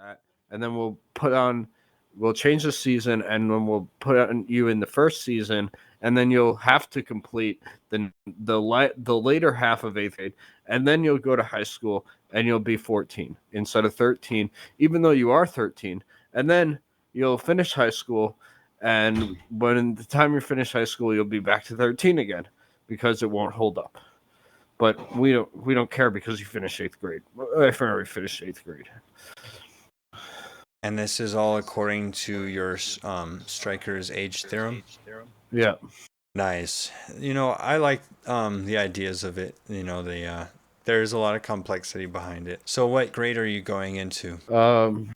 that, and then we'll change the season, and then we'll put you in the first season, and then you'll have to complete the later half of eighth grade, and then you'll go to high school, and you'll be 14 instead of 13, even though you are 13, and then you'll finish high school, and when the time you finish high school, you'll be back to 13 again because it won't hold up. But we don't care because you finished eighth grade. I've already finished eighth grade. And this is all according to your striker's age theorem? Yeah. Nice. I like the ideas of it. There's a lot of complexity behind it. So what grade are you going into? I've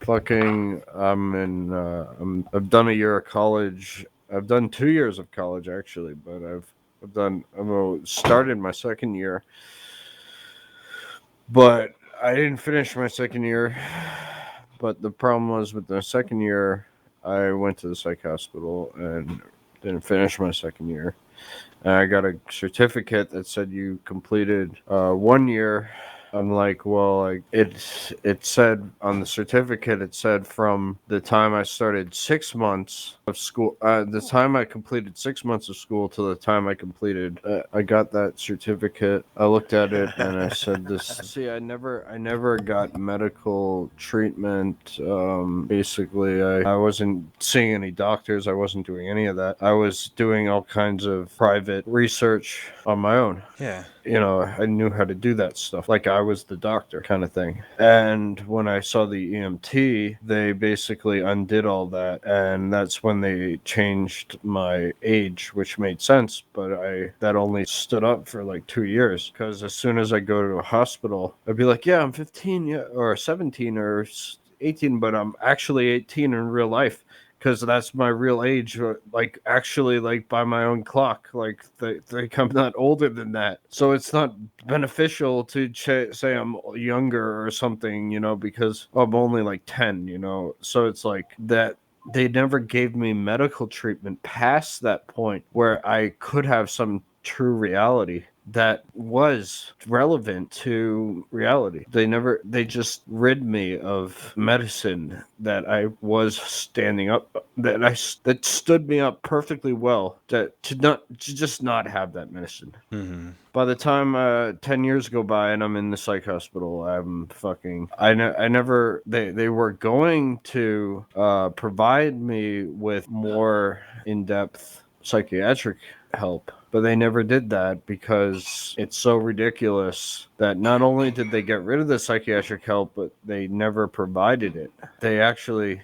done a year of college. I've done 2 years of college actually, but I've started my second year, but I didn't finish my second year. But the problem was with the second year, I went to the psych hospital and didn't finish my second year. And I got a certificate that said you completed 1 year. I'm like, well, it said on the certificate, it said from the time I started 6 months of school, the time I completed 6 months of school to the time I got that certificate. I looked at it and I said, this. See, I never got medical treatment. Basically, I wasn't seeing any doctors. I wasn't doing any of that. I was doing all kinds of private research on my own. Yeah. I knew how to do that stuff. Like I was the doctor kind of thing. And when I saw the EMT, they basically undid all that. And that's when they changed my age, which made sense. But that only stood up for like 2 years. Because as soon as I go to a hospital, I'd be like, yeah, I'm 15 or 17 or 18, but I'm actually 18 in real life. Because that's my real age, like actually, like by my own clock, like they think I'm not older than that. So it's not beneficial to say I'm younger or something, because I'm only like 10, So it's like that. They never gave me medical treatment past that point where I could have some true reality that was relevant to reality. They just rid me of medicine that I was standing up, that stood me up perfectly well, to just not have that medicine. Mm-hmm. By the time 10 years go by and I'm in the psych hospital, I never, they were going to provide me with more in-depth psychiatric help, but they never did that because it's so ridiculous that not only did they get rid of the psychiatric help, but they never provided it. They actually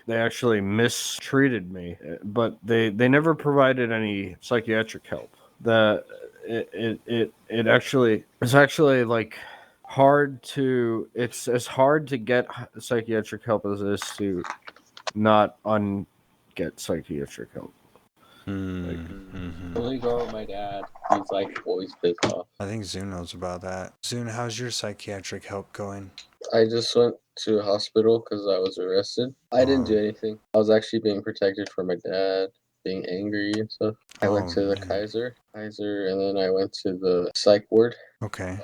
mistreated me, but they never provided any psychiatric help. The it actually it's actually like hard to it's as hard to get psychiatric help as it is to not get psychiatric help. Like, Mm-hmm. Only go with my dad. He's like always pissed off. I think Zune knows about that. Zune, how's your psychiatric help going? I just went to a hospital because I was arrested. I didn't do anything. I was actually being protected from my dad being angry and stuff. I went to the Kaiser, and then I went to the psych ward. Okay.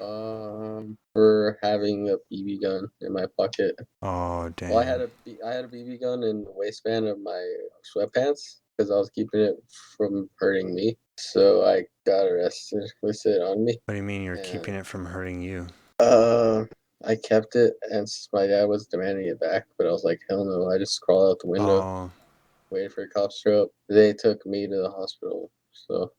For having a BB gun in my pocket. Oh, dang. Well, I had a BB gun in the waistband of my sweatpants because I was keeping it from hurting me. So I got arrested with it on me. What do you mean you're keeping it from hurting you? I kept it, and my dad was demanding it back, but I was like, hell no! I just crawled out the window, waited for a cop to show up. They took me to the hospital, so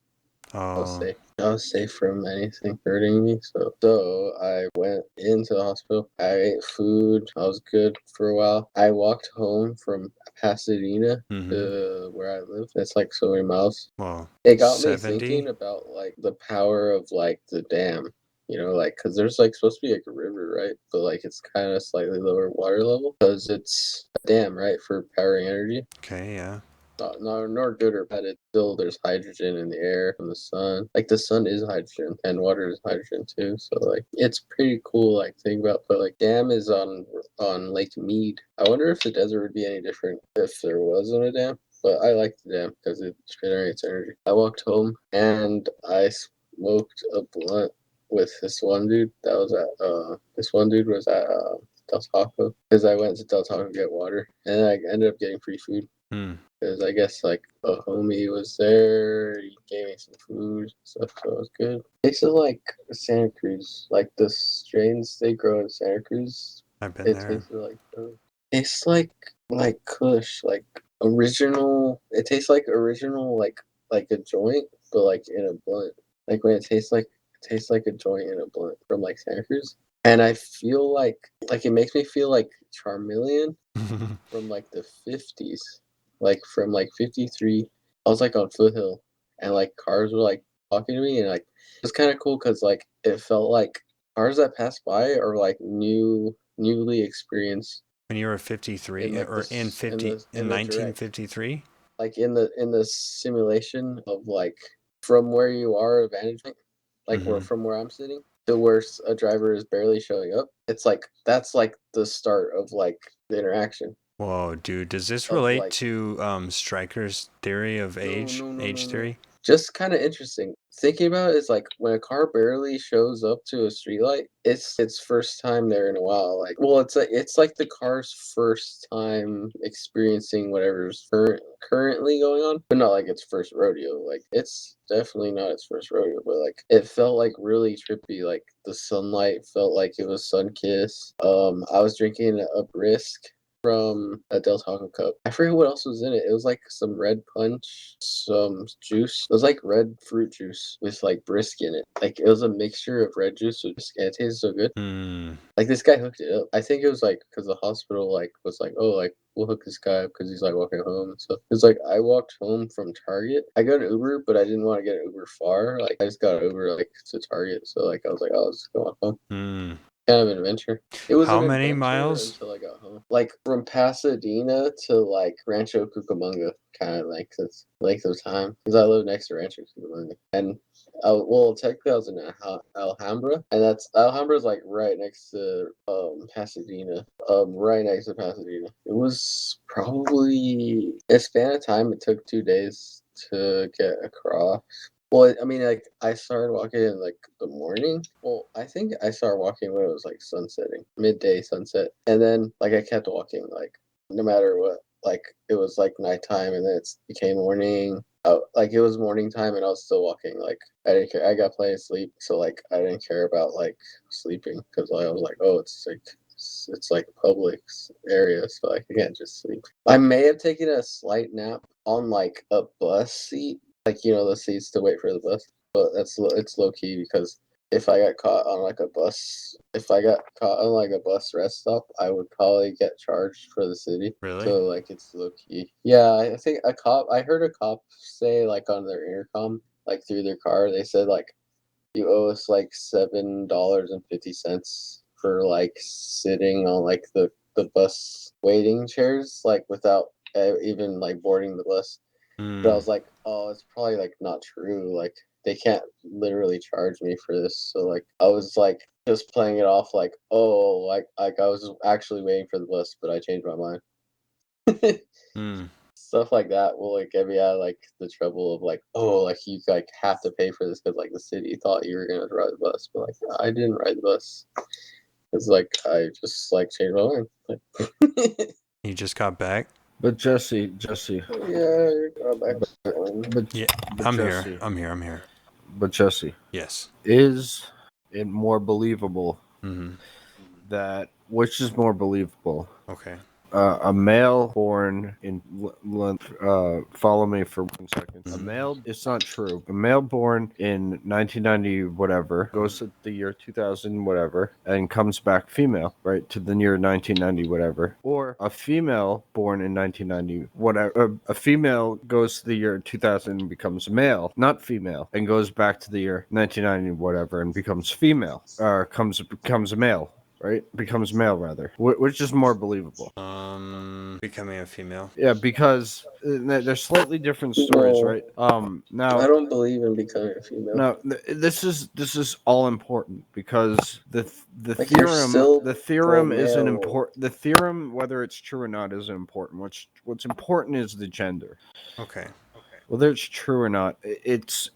I was safe. I was safe from anything hurting me. So I went into the hospital. I ate food. I was good for a while. I walked home from Pasadena to where I live. It's like so many miles. Well, it got 70? Me thinking about like the power of like the dam. Like, because there's like supposed to be like a river, right? But like it's kind of slightly lower water level because it's a dam, right, for powering energy. Okay, yeah. Nor good or bad. It's still there's hydrogen in the air from the sun. Like the sun is hydrogen and water is hydrogen too. So like it's pretty cool. Like think about, but like dam is on Lake Mead. I wonder if the desert would be any different if there wasn't a dam. But I like the dam because it generates energy. I walked home and I smoked a blunt with this one dude that was at Del Taco because I went to Del Taco to get water, and I ended up getting free food. Because I guess like a homie was there, he gave me some food and stuff, so it was good. Tastes like Santa Cruz, like the strains they grow in Santa Cruz. I've been there. Tastes like it's like Kush, like original. It tastes like original, like a joint, but like in a blunt. Like when it tastes like a joint in a blunt from like Santa Cruz. And I feel like it makes me feel like Charmeleon from like the 50s. Like from like 53, I was like on Foothill, and like cars were like talking to me, and like it was kind of cool because like it felt like cars that passed by are like newly experienced. When you were 53 like or in 1953? Like in the simulation of like from where you are, a vantage point, like where from where I'm sitting to where a driver is barely showing up. It's like that's like the start of like the interaction. Whoa, dude! Does this relate like- to Stryker's theory of age? Age theory? Just kind of interesting. Thinking about it is like when a car barely shows up to a streetlight, it's its first time there in a while. Like, well, it's like the car's first time experiencing whatever's currently going on, but not like its first rodeo. Like, it's definitely not its first rodeo, but like it felt like really trippy. Like the sunlight felt like it was sun kissed. I was drinking a brisk from a Del Taco cup. I forget what else was in it. It was like some red punch, some juice. It was like red fruit juice with like brisk in it. Like it was a mixture of red juice with brisk, and it tasted so good. Like this guy hooked it up. I think it was like because the hospital like was like, oh, like we'll hook this guy up because he's like walking home and stuff. It's like I walked home from Target. I got an Uber, but I didn't want to get an Uber far. Like I just got an Uber like to Target. So like I was like, oh, let's go home. Kind of an adventure. It was how many miles until I got home? Like from Pasadena to like Rancho Cucamonga, kind of like this length of time because I live next to Rancho Cucamonga, and well, technically I was in Alhambra, and Alhambra's like right next to Pasadena, right next to Pasadena. It was probably a span of time. It took 2 days to get across. Well, I mean, like, I started walking in, like, the morning. Well, I think I started walking when it was, like, sunsetting, midday sunset. And then, like, I kept walking, like, no matter what. Like, it was, like, nighttime, and then it became morning. Like, it was morning time, and I was still walking. Like, I didn't care. I got plenty of sleep, so, like, I didn't care about, like, sleeping. Because I was like, oh, it's, like, it's like a public area, so I can't just sleep. I may have taken a slight nap on, like, a bus seat. Like, you know, the seats to wait for the bus, but it's low key because if I got caught on like a bus, if I got caught on like a bus rest stop, I would probably get charged for the city. Really? So like it's low key. Yeah, I think I heard a cop say like on their intercom, like through their car, they said like you owe us like $7.50 for like sitting on like the bus waiting chairs, like without even like boarding the bus. But I was like, oh, it's probably like not true. Like they can't literally charge me for this. So like I was like just playing it off like, oh, like I was actually waiting for the bus, but I changed my mind. Stuff like that will like get me out of like the trouble of like, oh, like you like have to pay for this because like the city thought you were gonna ride the bus, but like I didn't ride the bus. It's like I just like changed my mind. Like, you just got back? But Jesse. Yeah, got back. Yeah, but I'm Jesse, here. I'm here. But Jesse, Yes. is it more believable that which is more believable? Okay. A male born in follow me for 1 second. A male, it's not true. A male born in 1990 whatever goes to the year 2000 whatever and comes back female, right, to the year 1990 whatever. Or a female born in 1990 whatever, a female goes to the year 2000 and becomes male, not female, and goes back to the year 1990 whatever and becomes female, or becomes a male. Right? Becomes male, rather. Which is more believable? Becoming a female. Yeah, because they're slightly different stories, right? Now I don't believe in becoming a female. now this is all important because the Like, you're theorem isn't pro-male. important. The theorem, whether it's true or not, isn't important. What's important is the gender. Okay. Whether it's true or not, it's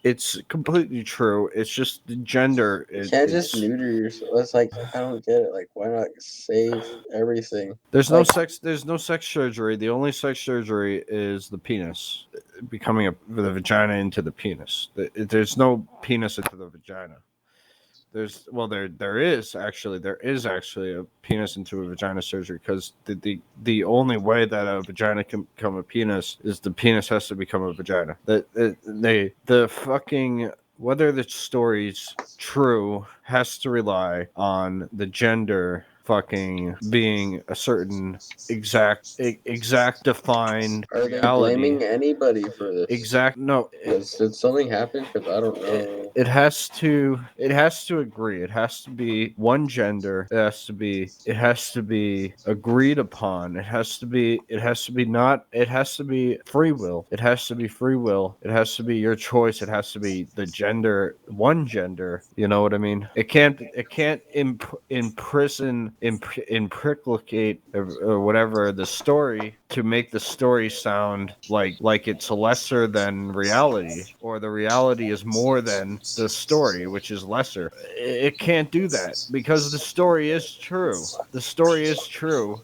completely true. It's just the gender. You can't just neuter yourself. It's like I don't get it. Like why not save everything? There's Like, no sex surgery. The only sex surgery is the penis becoming the vagina into the penis. There's no penis into the vagina. There is actually a penis into a vagina surgery, because the only way that a vagina can become a penis is the penis has to become a vagina. The fucking, whether the story's true has to rely on the gender fucking being a certain exact defined are they reality. blaming anybody for this? Exact no. Did something happen? Because I don't know. It has to agree. It has to be one gender. It has to be agreed upon. It has to be free will. It has to be free will. It has to be your choice. It has to be the gender, one gender. You know what I mean? It can't implicate or whatever the story to make the story sound like it's lesser than reality, or the reality is more than the story, which is lesser. It can't do that, because the story is true. The story is true,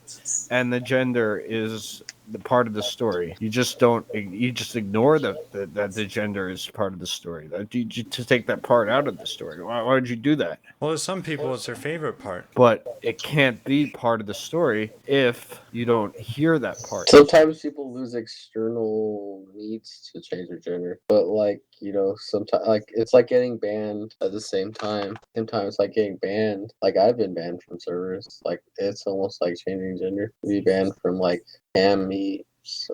and the gender is the part of the story. You just ignore that the gender is part of the story. You to take that part out of the story. Why would you do that? Well, to some people, it's their favorite part. But it can't be part of the story if you don't hear that part. Sometimes people lose external needs to change their gender, but sometimes it's like getting banned at the same time. Sometimes it's like getting banned. Like I've been banned from servers. Like it's almost like changing gender. Be banned from like ham meets,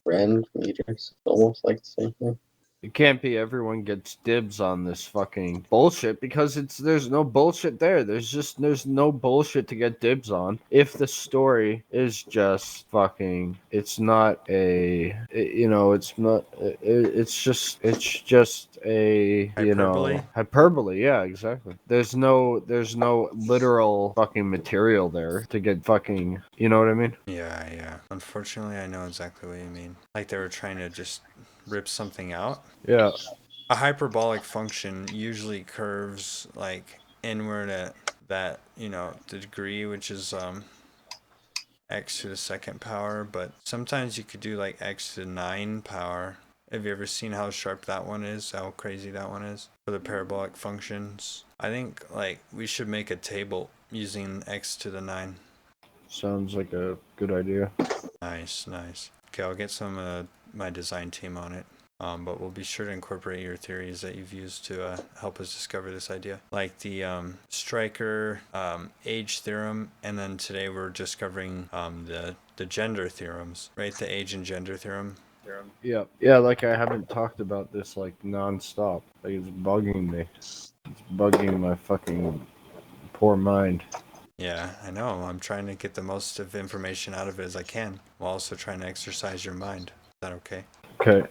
friend meters. Almost like the same thing. It can't be everyone gets dibs on this fucking bullshit, because there's no bullshit there. There's no bullshit to get dibs on. If the story is just fucking, it's not a, it's not, it's just a, Hyperbole? hyperbole. Yeah, exactly. There's no literal fucking material there to get fucking, you know what I mean? Yeah. Unfortunately, I know exactly what you mean. Like they were trying to just rip something out. Yeah. A hyperbolic function usually curves like inward at that, the degree, which is x to the second power, but sometimes you could do like x to the 9 power. Have you ever seen how sharp that one is? How crazy that one is for the parabolic functions? I think like we should make a table using x to the 9. Sounds like a good idea. Nice. Okay, I'll get some my design team on it. But we'll be sure to incorporate your theories that you've used to help us discover this idea, like the striker age theorem, and then today we're discovering the gender theorems, right? The age and gender theorem. Yeah, like I haven't talked about this like nonstop. Like it's bugging me. It's bugging my fucking poor mind. Yeah, I know. I'm trying to get the most of information out of it as I can, while also trying to exercise your mind. Is that okay? Okay.